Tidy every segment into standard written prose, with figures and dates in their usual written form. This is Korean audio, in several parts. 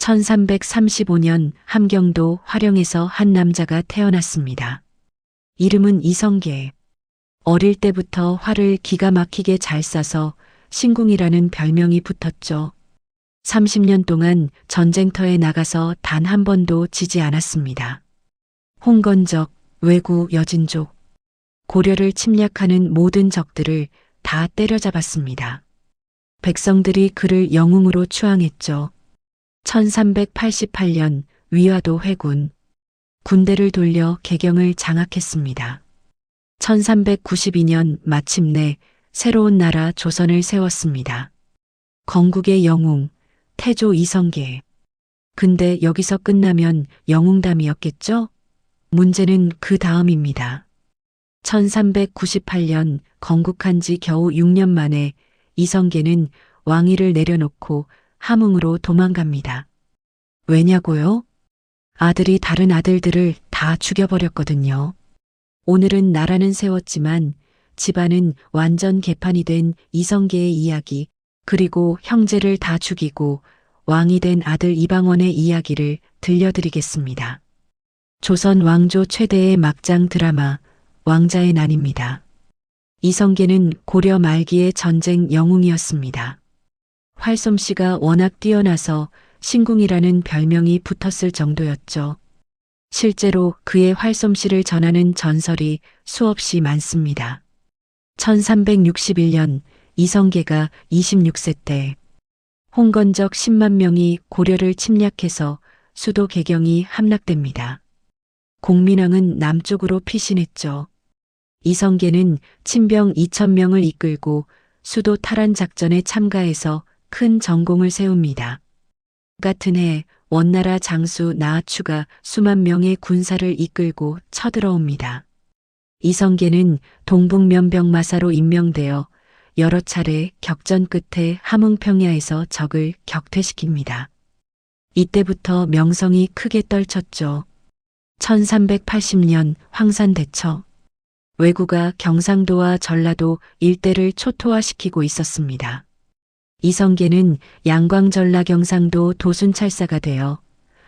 1335년 함경도 화령에서 한 남자가 태어났습니다. 이름은 이성계. 어릴 때부터 활을 기가 막히게 잘 쏴서 신궁이라는 별명이 붙었죠. 30년 동안 전쟁터에 나가서 단 한 번도 지지 않았습니다. 홍건적, 왜구, 여진족, 고려를 침략하는 모든 적들을 다 때려잡았습니다. 백성들이 그를 영웅으로 추앙했죠. 1388년 위화도 회군, 군대를 돌려 개경을 장악했습니다. 1392년 마침내 새로운 나라 조선을 세웠습니다. 건국의 영웅, 태조 이성계. 근데 여기서 끝나면 영웅담이었겠죠? 문제는 그 다음입니다. 1398년 건국한 지 겨우 6년 만에 이성계는 왕위를 내려놓고 함흥으로 도망갑니다. 왜냐고요? 아들이 다른 아들들을 다 죽여버렸거든요. 오늘은 나라는 세웠지만 집안은 완전 개판이 된 이성계의 이야기, 그리고 형제를 다 죽이고 왕이 된 아들 이방원의 이야기를 들려드리겠습니다. 조선 왕조 최대의 막장 드라마 왕자의 난입니다. 이성계는 고려 말기의 전쟁 영웅이었습니다. 활솜씨가 워낙 뛰어나서 신궁이라는 별명이 붙었을 정도였죠. 실제로 그의 활솜씨를 전하는 전설이 수없이 많습니다. 1361년 이성계가 26세 때 홍건적 10만 명이 고려를 침략해서 수도 개경이 함락됩니다. 공민왕은 남쪽으로 피신했죠. 이성계는 친병 2,000명을 이끌고 수도 탈환 작전에 참가해서 큰 전공을 세웁니다. 같은 해 원나라 장수 나아추가 수만 명의 군사를 이끌고 쳐들어옵니다. 이성계는 동북면병마사로 임명되어 여러 차례 격전 끝에 함흥평야에서 적을 격퇴시킵니다. 이때부터 명성이 크게 떨쳤죠. 1380년 황산대처. 왜구가 경상도와 전라도 일대를 초토화시키고 있었습니다. 이성계는 양광전라 경상도 도순찰사가 되어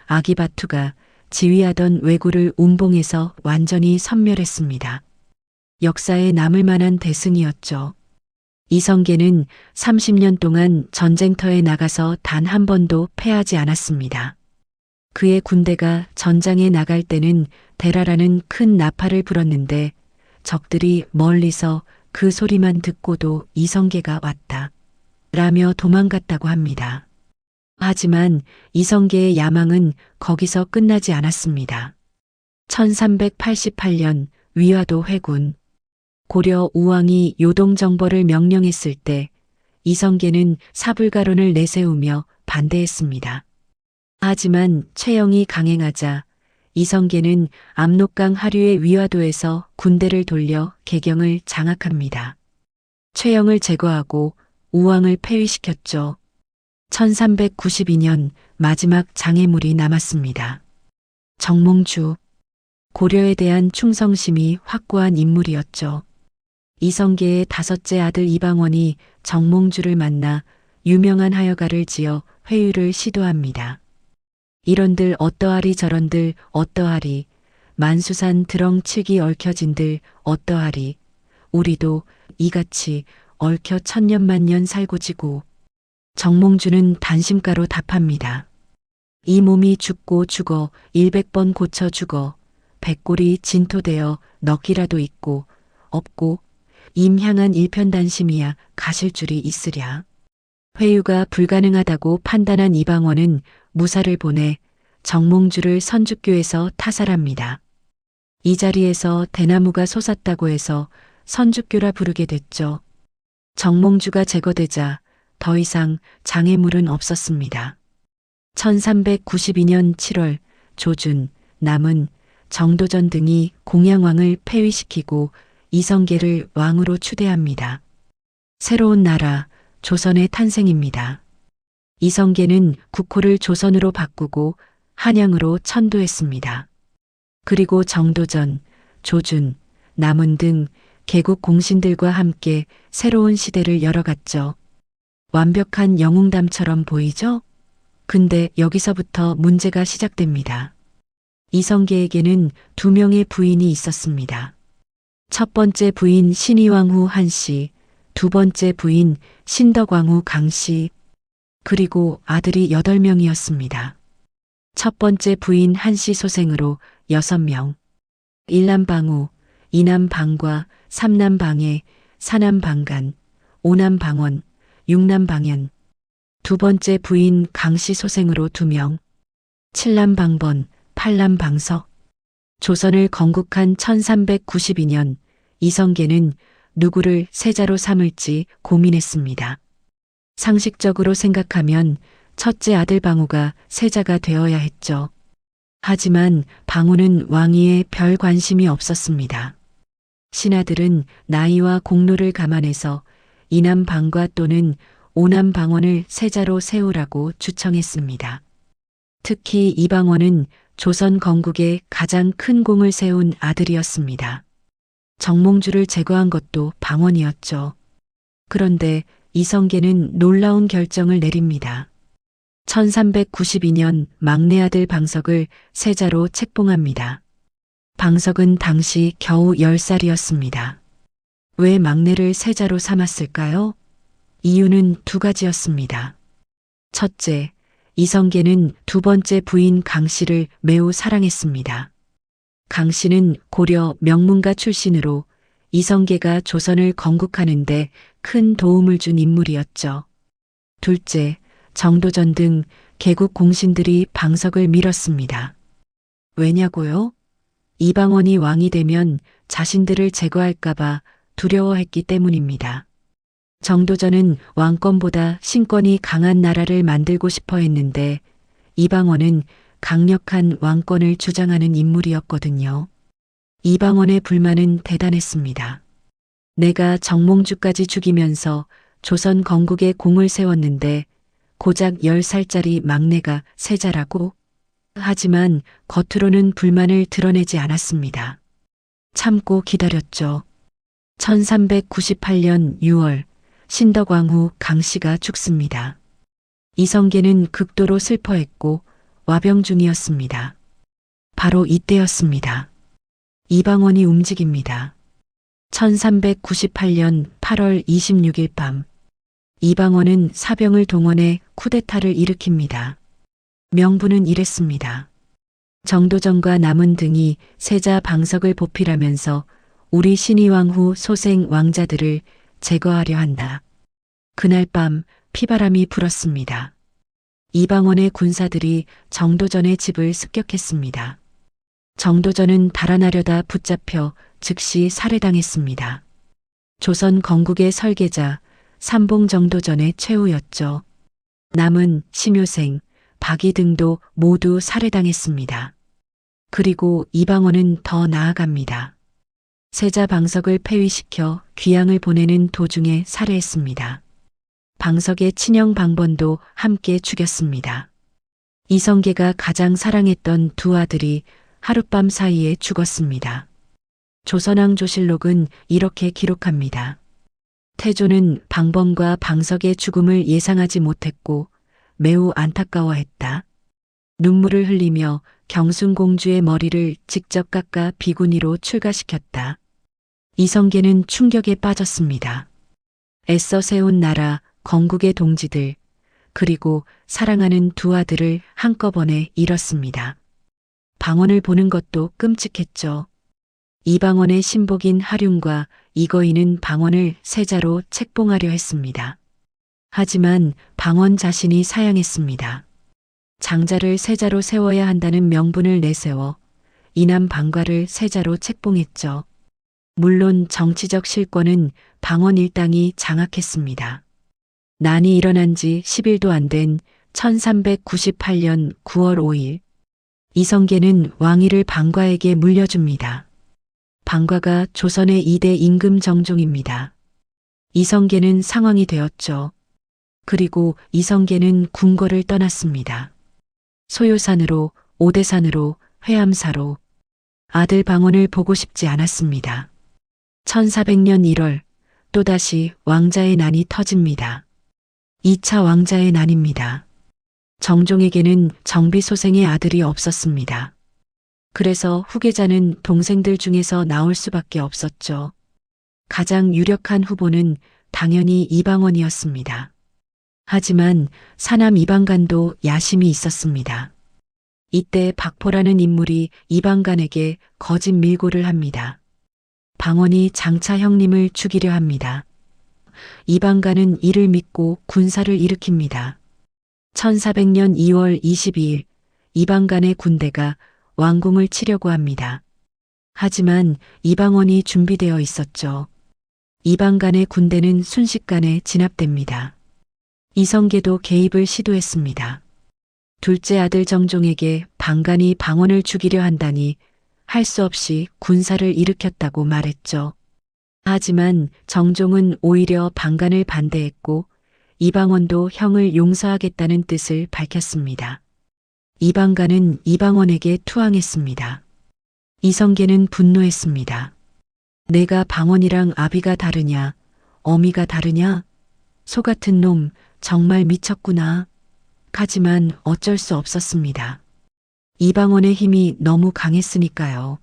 아기바투가 지휘하던 왜구를 운봉해서 완전히 섬멸했습니다. 역사에 남을 만한 대승이었죠. 이성계는 30년 동안 전쟁터에 나가서 단 한 번도 패하지 않았습니다. 그의 군대가 전장에 나갈 때는 대라라는 큰 나팔을 불었는데 적들이 멀리서 그 소리만 듣고도 이성계가 왔다 라며 도망갔다고 합니다. 하지만 이성계의 야망은 거기서 끝나지 않았습니다. 1388년 위화도 회군. 고려 우왕이 요동정벌을 명령했을 때 이성계는 사불가론을 내세우며 반대했습니다. 하지만 최영이 강행하자 이성계는 압록강 하류의 위화도에서 군대를 돌려 개경을 장악합니다. 최영을 제거하고 우왕을 폐위시켰죠. 1392년 마지막 장애물이 남았습니다. 정몽주. 고려에 대한 충성심이 확고한 인물이었죠. 이성계의 다섯째 아들 이방원이 정몽주를 만나 유명한 하여가를 지어 회유를 시도합니다. 이런들 어떠하리 저런들 어떠하리, 만수산 드렁칠기 얽혀진들 어떠하리, 우리도 이같이 얽혀 천년만년 살고지고. 정몽주는 단심가로 답합니다. 이 몸이 죽고 죽어 100번 고쳐 죽어 백골이 진토되어 넋이라도 있고 없고 임향한 일편단심이야 가실 줄이 있으랴. 회유가 불가능하다고 판단한 이방원은 무사를 보내 정몽주를 선주교에서 타살합니다. 이 자리에서 대나무가 솟았다고 해서 선주교라 부르게 됐죠. 정몽주가 제거되자 더 이상 장애물은 없었습니다. 1392년 7월 조준, 남은, 정도전 등이 공양왕을 폐위시키고 이성계를 왕으로 추대합니다. 새로운 나라, 조선의 탄생입니다. 이성계는 국호를 조선으로 바꾸고 한양으로 천도했습니다. 그리고 정도전, 조준, 남은 등 개국 공신들과 함께 새로운 시대를 열어갔죠. 완벽한 영웅담처럼 보이죠? 근데 여기서부터 문제가 시작됩니다. 이성계에게는 두 명의 부인이 있었습니다. 첫 번째 부인 신의왕후 한씨, 두 번째 부인 신덕왕후 강씨, 그리고 아들이 8명이었습니다. 첫 번째 부인 한씨 소생으로 6명, 일남방우, 이남방과, 삼남방해, 사남방간, 오남방원, 육남방연, 두 번째 부인 강씨 소생으로 2명, 칠남방번, 팔남방석. 조선을 건국한 1392년 이성계는 누구를 세자로 삼을지 고민했습니다. 상식적으로 생각하면 첫째 아들 방우가 세자가 되어야 했죠. 하지만 방우는 왕위에 별 관심이 없었습니다. 신하들은 나이와 공로를 감안해서 이남방과 또는 오남방원을 세자로 세우라고 추청했습니다. 특히 이방원은 조선 건국에 가장 큰 공을 세운 아들이었습니다. 정몽주를 제거한 것도 방원이었죠. 그런데 이성계는 놀라운 결정을 내립니다. 1392년 막내 아들 방석을 세자로 책봉합니다. 방석은 당시 겨우 10살이었습니다. 왜 막내를 세자로 삼았을까요? 이유는 2가지였습니다. 첫째, 이성계는 두 번째 부인 강씨를 매우 사랑했습니다. 강씨는 고려 명문가 출신으로 이성계가 조선을 건국하는데 큰 도움을 준 인물이었죠. 둘째, 정도전 등 개국 공신들이 방석을 밀었습니다. 왜냐고요? 이방원이 왕이 되면 자신들을 제거할까봐 두려워했기 때문입니다. 정도전은 왕권보다 신권이 강한 나라를 만들고 싶어 했는데 이방원은 강력한 왕권을 주장하는 인물이었거든요. 이방원의 불만은 대단했습니다. 내가 정몽주까지 죽이면서 조선 건국에 공을 세웠는데 고작 10살짜리 막내가 세자라고? 하지만 겉으로는 불만을 드러내지 않았습니다. 참고 기다렸죠. 1398년 6월 신덕왕후 강씨가 죽습니다. 이성계는 극도로 슬퍼했고 와병 중이었습니다. 바로 이때였습니다. 이방원이 움직입니다. 1398년 8월 26일 밤 이방원은 사병을 동원해 쿠데타를 일으킵니다. 명분은 이랬습니다. 정도전과 남은 등이 세자 방석을 보필하면서 우리 신의왕후 소생 왕자들을 제거하려 한다. 그날 밤 피바람이 불었습니다. 이방원의 군사들이 정도전의 집을 습격했습니다. 정도전은 달아나려다 붙잡혀 즉시 살해당했습니다. 조선 건국의 설계자 삼봉정도전의 최후였죠. 남은 심효생, 박이 등도 모두 살해당했습니다. 그리고 이방원은 더 나아갑니다. 세자 방석을 폐위시켜 귀양을 보내는 도중에 살해했습니다. 방석의 친형 방번도 함께 죽였습니다. 이성계가 가장 사랑했던 두 아들이 하룻밤 사이에 죽었습니다. 조선왕 조실록은 이렇게 기록합니다. 태조는 방번과 방석의 죽음을 예상하지 못했고 매우 안타까워했다. 눈물을 흘리며 경순공주의 머리를 직접 깎아 비구니로 출가시켰다. 이성계는 충격에 빠졌습니다. 애써 세운 나라, 건국의 동지들, 그리고 사랑하는 두 아들을 한꺼번에 잃었습니다. 방언을 보는 것도 끔찍했죠. 이방원의 신복인 하륜과 이거인은 방언을 세자로 책봉하려 했습니다. 하지만 방언 자신이 사양했습니다. 장자를 세자로 세워야 한다는 명분을 내세워 이남 방과를 세자로 책봉했죠. 물론 정치적 실권은 방언 일당이 장악했습니다. 난이 일어난 지 10일도 안 된 1398년 9월 5일 이성계는 왕위를 방과에게 물려줍니다. 방과가 조선의 2대 임금 정종입니다. 이성계는 상왕이 되었죠. 그리고 이성계는 궁궐을 떠났습니다. 소요산으로, 오대산으로, 회암사로. 아들 방언을 보고 싶지 않았습니다. 1400년 1월 또다시 왕자의 난이 터집니다. 2차 왕자의 난입니다. 정종에게는 정비소생의 아들이 없었습니다. 그래서 후계자는 동생들 중에서 나올 수밖에 없었죠. 가장 유력한 후보는 당연히 이방원이었습니다. 하지만 사남 이방간도 야심이 있었습니다. 이때 박포라는 인물이 이방간에게 거짓 밀고를 합니다. 방원이 장차 형님을 죽이려 합니다. 이방간은 이를 믿고 군사를 일으킵니다. 1400년 2월 22일 이방간의 군대가 왕궁을 치려고 합니다. 하지만 이방원이 준비되어 있었죠. 이방간의 군대는 순식간에 진압됩니다. 이성계도 개입을 시도했습니다. 둘째 아들 정종에게 방간이 방원을 죽이려 한다니 할 수 없이 군사를 일으켰다고 말했죠. 하지만 정종은 오히려 방간을 반대했고 이방원도 형을 용서하겠다는 뜻을 밝혔습니다. 이방간은 이방원에게 투항했습니다. 이성계는 분노했습니다. 내가 방원이랑 아비가 다르냐, 어미가 다르냐? 소 같은 놈 정말 미쳤구나. 하지만 어쩔 수 없었습니다. 이방원의 힘이 너무 강했으니까요.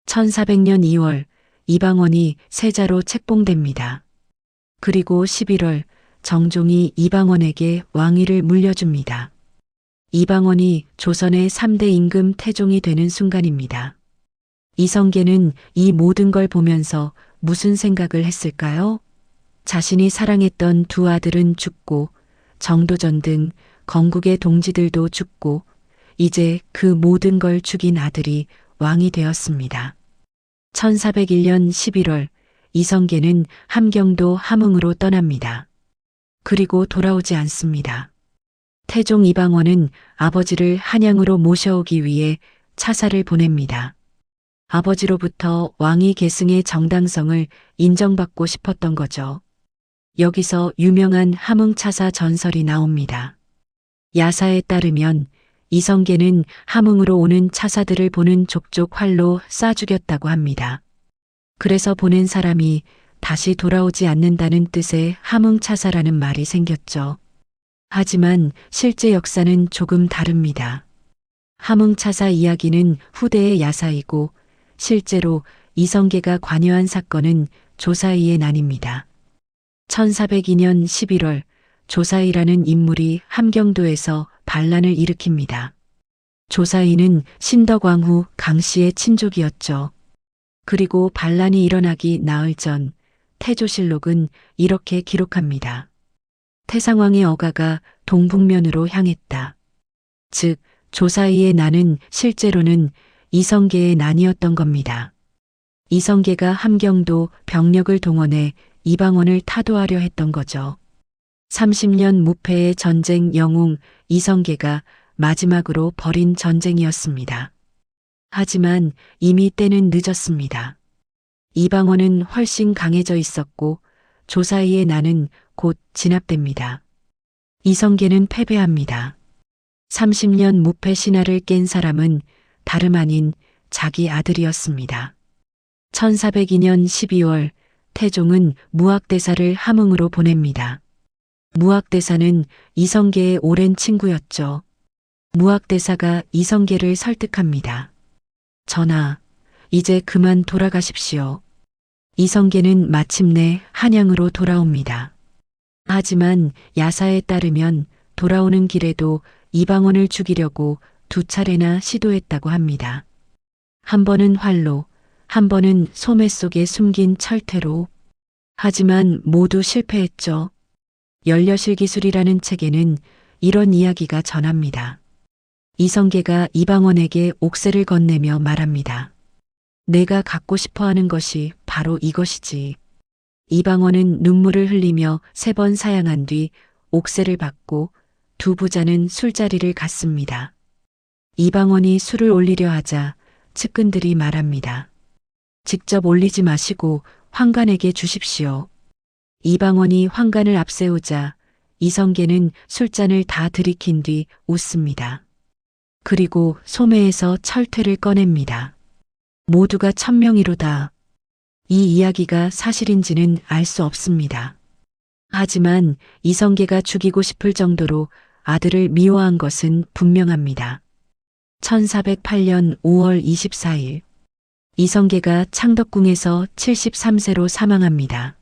1400년 2월 이방원이 세자로 책봉됩니다. 그리고 11월 정종이 이방원에게 왕위를 물려줍니다. 이방원이 조선의 3대 임금 태종이 되는 순간입니다. 이성계는 이 모든 걸 보면서 무슨 생각을 했을까요? 자신이 사랑했던 두 아들은 죽고 정도전 등 건국의 동지들도 죽고 이제 그 모든 걸 죽인 아들이 왕이 되었습니다. 1401년 11월 이성계는 함경도 함흥으로 떠납니다. 그리고 돌아오지 않습니다. 태종 이방원은 아버지를 한양으로 모셔오기 위해 차사를 보냅니다. 아버지로부터 왕위 계승의 정당성을 인정받고 싶었던 거죠. 여기서 유명한 함흥차사 전설이 나옵니다. 야사에 따르면 이성계는 함흥으로 오는 차사들을 보는 족족 활로 쏴 죽였다고 합니다. 그래서 보낸 사람이 다시 돌아오지 않는다는 뜻의 함흥차사라는 말이 생겼죠. 하지만 실제 역사는 조금 다릅니다. 함흥차사 이야기는 후대의 야사이고 실제로 이성계가 관여한 사건은 조사이의 난입니다. 1402년 11월 조사이라는 인물이 함경도에서 반란을 일으킵니다. 조사이는 신덕왕후 강씨의 친족이었죠. 그리고 반란이 일어나기 나흘 전 태조실록은 이렇게 기록합니다. 태상왕의 어가가 동북면으로 향했다. 즉 조사이의 난은 실제로는 이성계의 난이었던 겁니다. 이성계가 함경도 병력을 동원해 이방원을 타도하려 했던 거죠. 30년 무패의 전쟁 영웅 이성계가 마지막으로 벌인 전쟁이었습니다. 하지만 이미 때는 늦었습니다. 이방원은 훨씬 강해져 있었고 조사이의 난은 곧 진압됩니다. 이성계는 패배합니다. 30년 무패 신화를 깬 사람은 다름 아닌 자기 아들이었습니다. 1402년 12월 태종은 무학대사를 함흥으로 보냅니다. 무학대사는 이성계의 오랜 친구였죠. 무학대사가 이성계를 설득합니다. 전하, 이제 그만 돌아가십시오. 이성계는 마침내 한양으로 돌아옵니다. 하지만 야사에 따르면 돌아오는 길에도 이방원을 죽이려고 2차례나 시도했다고 합니다. 한 번은 활로, 한 번은 소매 속에 숨긴 철퇴로. 하지만 모두 실패했죠. 열려실기술이라는 책에는 이런 이야기가 전합니다. 이성계가 이방원에게 옥새를 건네며 말합니다. 내가 갖고 싶어하는 것이 바로 이것이지. 이방원은 눈물을 흘리며 3번 사양한 뒤 옥새를 받고 두 부자는 술자리를 갔습니다. 이방원이 술을 올리려 하자 측근들이 말합니다. 직접 올리지 마시고 황간에게 주십시오. 이방원이 황간을 앞세우자 이성계는 술잔을 다 들이킨 뒤 웃습니다. 그리고 소매에서 철퇴를 꺼냅니다. 모두가 천명이로다. 이 이야기가 사실인지는 알 수 없습니다. 하지만 이성계가 죽이고 싶을 정도로 아들을 미워한 것은 분명합니다. 1408년 5월 24일 이성계가 창덕궁에서 73세로 사망합니다.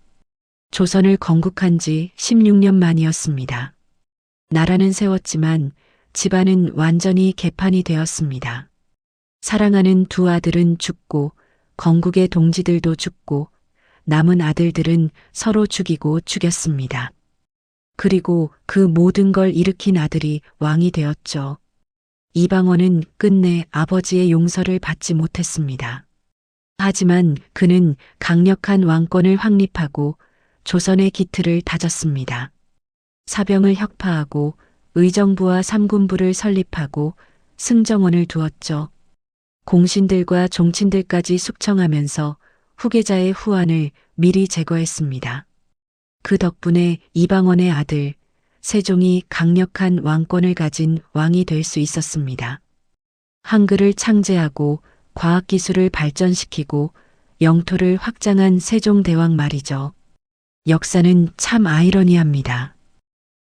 조선을 건국한 지 16년 만이었습니다. 나라는 세웠지만 집안은 완전히 개판이 되었습니다. 사랑하는 두 아들은 죽고 건국의 동지들도 죽고 남은 아들들은 서로 죽이고 죽였습니다. 그리고 그 모든 걸 일으킨 아들이 왕이 되었죠. 이방원은 끝내 아버지의 용서를 받지 못했습니다. 하지만 그는 강력한 왕권을 확립하고 조선의 기틀을 다졌습니다. 사병을 혁파하고 의정부와 삼군부를 설립하고 승정원을 두었죠. 공신들과 종친들까지 숙청하면서 후계자의 후환을 미리 제거했습니다. 그 덕분에 이방원의 아들 세종이 강력한 왕권을 가진 왕이 될 수 있었습니다. 한글을 창제하고 과학기술을 발전시키고 영토를 확장한 세종대왕 말이죠. 역사는 참 아이러니합니다.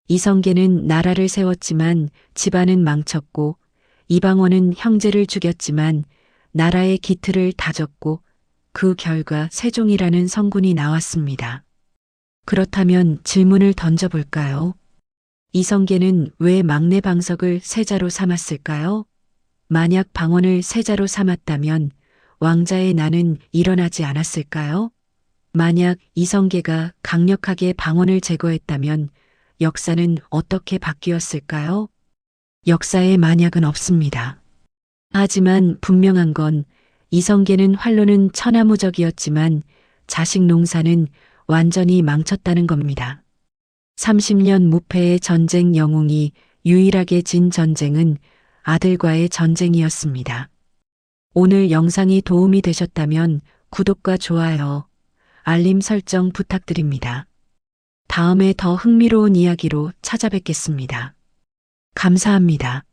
이성계는 나라를 세웠지만 집안은 망쳤고 이방원은 형제를 죽였지만 나라의 기틀을 다졌고 그 결과 세종이라는 성군이 나왔습니다. 그렇다면 질문을 던져볼까요? 이성계는 왜 막내 방석을 세자로 삼았을까요? 만약 방언을 세자로 삼았다면 왕자의 난은 일어나지 않았을까요? 만약 이성계가 강력하게 방언을 제거했다면 역사는 어떻게 바뀌었을까요? 역사에 만약은 없습니다. 하지만 분명한 건 이성계는 활로는 천하무적이었지만 자식 농사는 완전히 망쳤다는 겁니다. 30년 무패의 전쟁 영웅이 유일하게 진 전쟁은 아들과의 전쟁이었습니다. 오늘 영상이 도움이 되셨다면 구독과 좋아요, 알림 설정 부탁드립니다. 다음에 더 흥미로운 이야기로 찾아뵙겠습니다. 감사합니다.